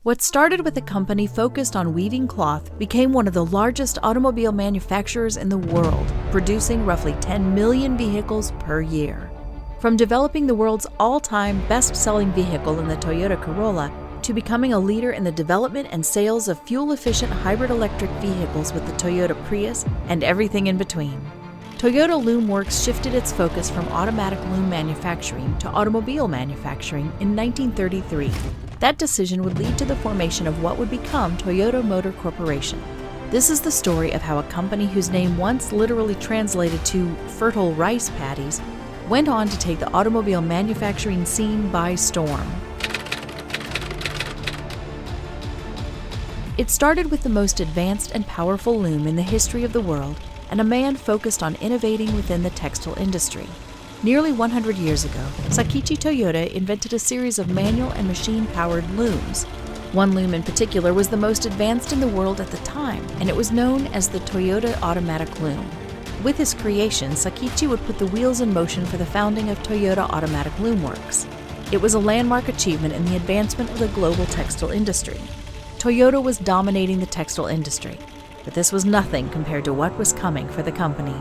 What started with a company focused on weaving cloth became one of the largest automobile manufacturers in the world, producing roughly 10 million vehicles per year. From developing the world's all-time best-selling vehicle in the Toyota Corolla to becoming a leader in the development and sales of fuel-efficient hybrid electric vehicles with the Toyota Prius and everything in between. Toyota Loom Works shifted its focus from automatic loom manufacturing to automobile manufacturing in 1933. That decision would lead to the formation of what would become Toyota Motor Corporation. This is the story of how a company whose name once literally translated to fertile rice paddies went on to take the automobile manufacturing scene by storm. It started with the most advanced and powerful loom in the history of the world and a man focused on innovating within the textile industry. Nearly 100 years ago, Kiichiro Toyoda invented a series of manual and machine-powered looms. One loom in particular was the most advanced in the world at the time, and it was known as the Toyota Automatic Loom. With his creation, Kiichiro would put the wheels in motion for the founding of Toyota Automatic Loom Works. It was a landmark achievement in the advancement of the global textile industry. Toyota was dominating the textile industry, but this was nothing compared to what was coming for the company.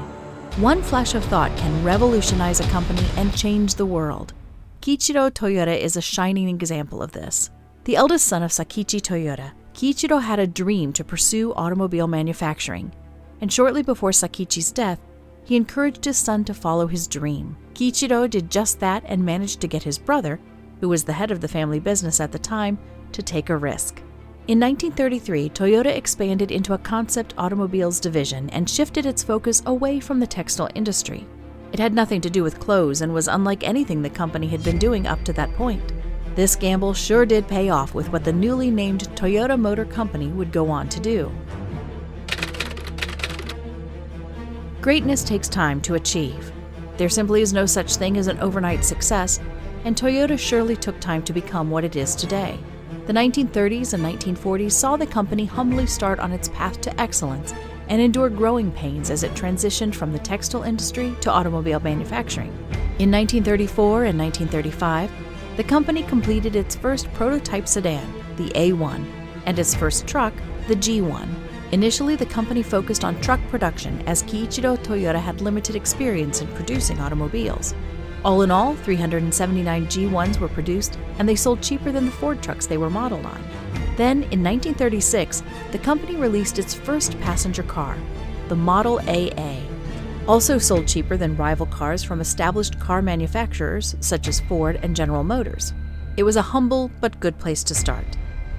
One flash of thought can revolutionize a company and change the world. Kiichiro Toyoda is a shining example of this. The eldest son of Kiichiro Toyoda, Kiichiro had a dream to pursue automobile manufacturing, and shortly before Kiichiro's death, he encouraged his son to follow his dream. Kiichiro did just that and managed to get his brother, who was the head of the family business at the time, to take a risk. In 1933, Toyota expanded into a concept automobiles division and shifted its focus away from the textile industry. It had nothing to do with clothes and was unlike anything the company had been doing up to that point. This gamble sure did pay off with what the newly named Toyota Motor Company would go on to do. Greatness takes time to achieve. There simply is no such thing as an overnight success, and Toyota surely took time to become what it is today. The 1930s and 1940s saw the company humbly start on its path to excellence and endure growing pains as it transitioned from the textile industry to automobile manufacturing. In 1934 and 1935, the company completed its first prototype sedan, the A1, and its first truck, the G1. Initially, the company focused on truck production as Kiichiro Toyoda had limited experience in producing automobiles. All in all, 379 G1s were produced, and they sold cheaper than the Ford trucks they were modeled on. Then, in 1936, the company released its first passenger car, the Model AA. Also sold cheaper than rival cars from established car manufacturers such as Ford and General Motors. It was a humble but good place to start.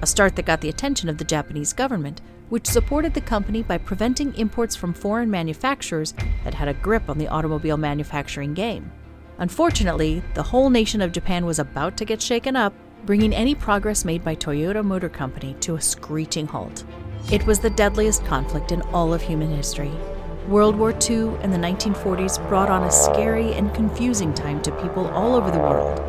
A start that got the attention of the Japanese government, which supported the company by preventing imports from foreign manufacturers that had a grip on the automobile manufacturing game. Unfortunately, the whole nation of Japan was about to get shaken up, bringing any progress made by Toyota Motor Company to a screeching halt. It was the deadliest conflict in all of human history. World War II and the 1940s brought on a scary and confusing time to people all over the world,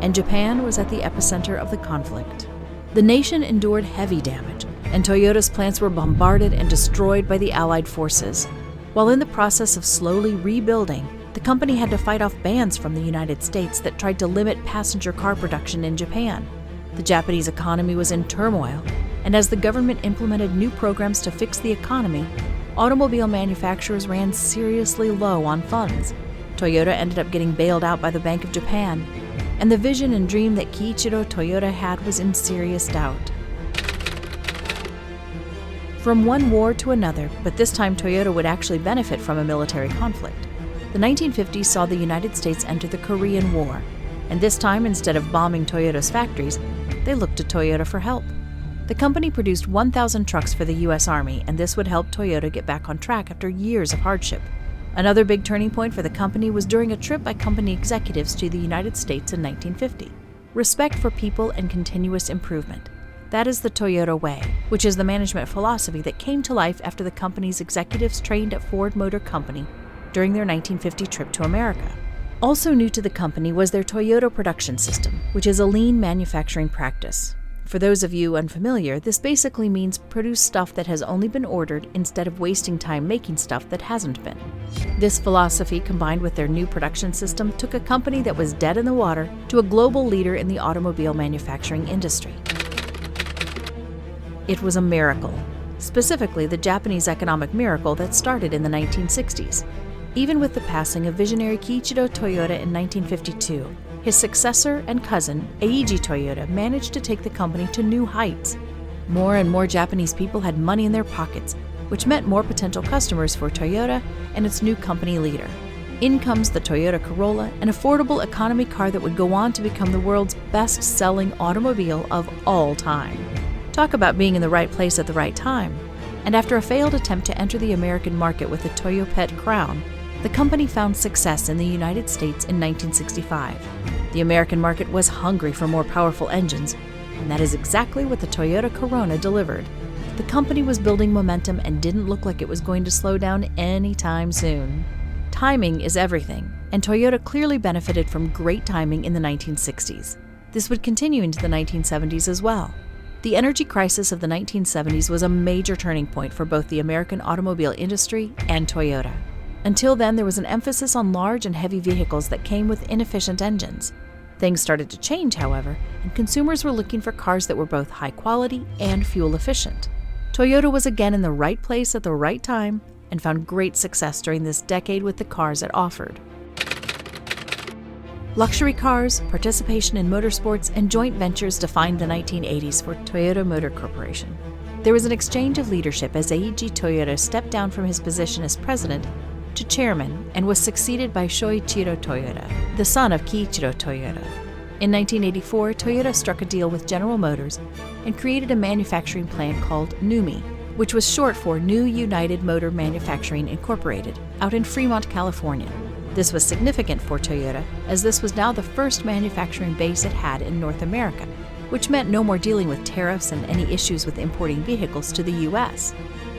and Japan was at the epicenter of the conflict. The nation endured heavy damage, and Toyota's plants were bombarded and destroyed by the Allied forces. While in the process of slowly rebuilding, the company had to fight off bans from the United States that tried to limit passenger car production in Japan. The Japanese economy was in turmoil, and as the government implemented new programs to fix the economy, automobile manufacturers ran seriously low on funds. Toyota ended up getting bailed out by the Bank of Japan, and the vision and dream that Kiichiro Toyoda had was in serious doubt. From one war to another, but this time Toyota would actually benefit from a military conflict. The 1950s saw the United States enter the Korean War, and this time, instead of bombing Toyota's factories, they looked to Toyota for help. The company produced 1,000 trucks for the U.S. Army, and this would help Toyota get back on track after years of hardship. Another big turning point for the company was during a trip by company executives to the United States in 1950. Respect for people and continuous improvement. That is the Toyota way, which is the management philosophy that came to life after the company's executives trained at Ford Motor Company during their 1950 trip to America. Also new to the company was their Toyota production system, which is a lean manufacturing practice. For those of you unfamiliar, this basically means produce stuff that has only been ordered instead of wasting time making stuff that hasn't been. This philosophy, combined with their new production system, took a company that was dead in the water to a global leader in the automobile manufacturing industry. It was a miracle, specifically the Japanese economic miracle that started in the 1960s. Even with the passing of visionary Kiichiro Toyoda in 1952, his successor and cousin, Eiji Toyoda, managed to take the company to new heights. More and more Japanese people had money in their pockets, which meant more potential customers for Toyota and its new company leader. In comes the Toyota Corolla, an affordable economy car that would go on to become the world's best-selling automobile of all time. Talk about being in the right place at the right time. And after a failed attempt to enter the American market with the Toyopet Crown, the company found success in the United States in 1965. The American market was hungry for more powerful engines, and that is exactly what the Toyota Corolla delivered. The company was building momentum and didn't look like it was going to slow down anytime soon. Timing is everything, and Toyota clearly benefited from great timing in the 1960s. This would continue into the 1970s as well. The energy crisis of the 1970s was a major turning point for both the American automobile industry and Toyota. Until then, there was an emphasis on large and heavy vehicles that came with inefficient engines. Things started to change, however, and consumers were looking for cars that were both high quality and fuel efficient. Toyota was again in the right place at the right time and found great success during this decade with the cars it offered. Luxury cars, participation in motorsports, and joint ventures defined the 1980s for Toyota Motor Corporation. There was an exchange of leadership as Eiji Toyoda stepped down from his position as president to chairman and was succeeded by Shoichiro Toyoda, the son of Kiichiro Toyoda. In 1984, Toyota struck a deal with General Motors and created a manufacturing plant called NUMI, which was short for New United Motor Manufacturing Incorporated, out in Fremont, California. This was significant for Toyota, as this was now the first manufacturing base it had in North America, which meant no more dealing with tariffs and any issues with importing vehicles to the U.S.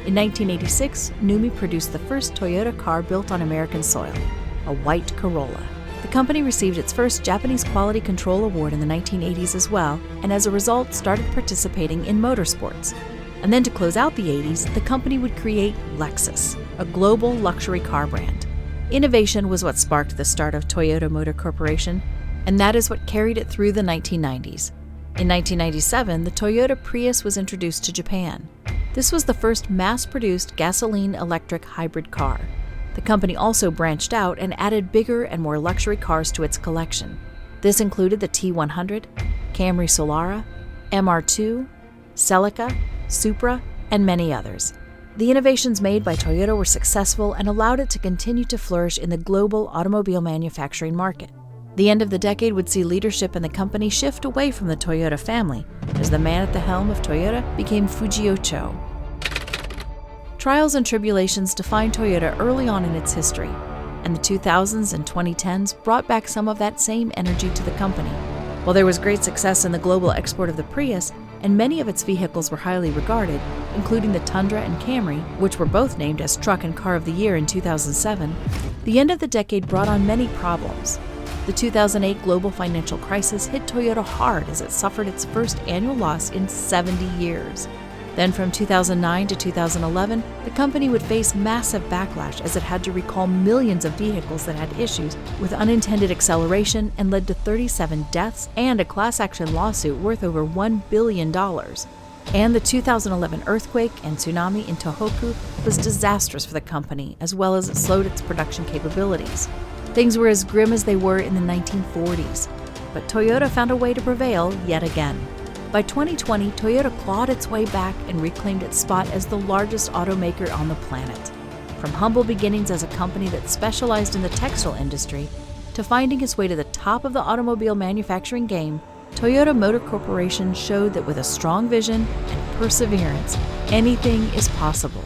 In 1986, NUMI produced the first Toyota car built on American soil, a white Corolla. The company received its first Japanese Quality Control Award in the 1980s as well, and as a result started participating in motorsports. And then to close out the 80s, the company would create Lexus, a global luxury car brand. Innovation was what sparked the start of Toyota Motor Corporation, and that is what carried it through the 1990s. In 1997, the Toyota Prius was introduced to Japan. This was the first mass-produced gasoline-electric hybrid car. The company also branched out and added bigger and more luxury cars to its collection. This included the T100, Camry Solara, MR2, Celica, Supra, and many others. The innovations made by Toyota were successful and allowed it to continue to flourish in the global automobile manufacturing market. The end of the decade would see leadership in the company shift away from the Toyota family, as the man at the helm of Toyota became Fujio Cho. Trials and tribulations defined Toyota early on in its history, and the 2000s and 2010s brought back some of that same energy to the company. While there was great success in the global export of the Prius, and many of its vehicles were highly regarded, including the Tundra and Camry, which were both named as Truck and Car of the Year in 2007, the end of the decade brought on many problems. The 2008 global financial crisis hit Toyota hard as it suffered its first annual loss in 70 years. Then from 2009 to 2011, the company would face massive backlash as it had to recall millions of vehicles that had issues with unintended acceleration and led to 37 deaths and a class action lawsuit worth over $1 billion. And the 2011 earthquake and tsunami in Tohoku was disastrous for the company, as well as it slowed its production capabilities. Things were as grim as they were in the 1940s, but Toyota found a way to prevail yet again. By 2020, Toyota clawed its way back and reclaimed its spot as the largest automaker on the planet. From humble beginnings as a company that specialized in the textile industry, to finding its way to the top of the automobile manufacturing game, Toyota Motor Corporation showed that with a strong vision and perseverance, anything is possible.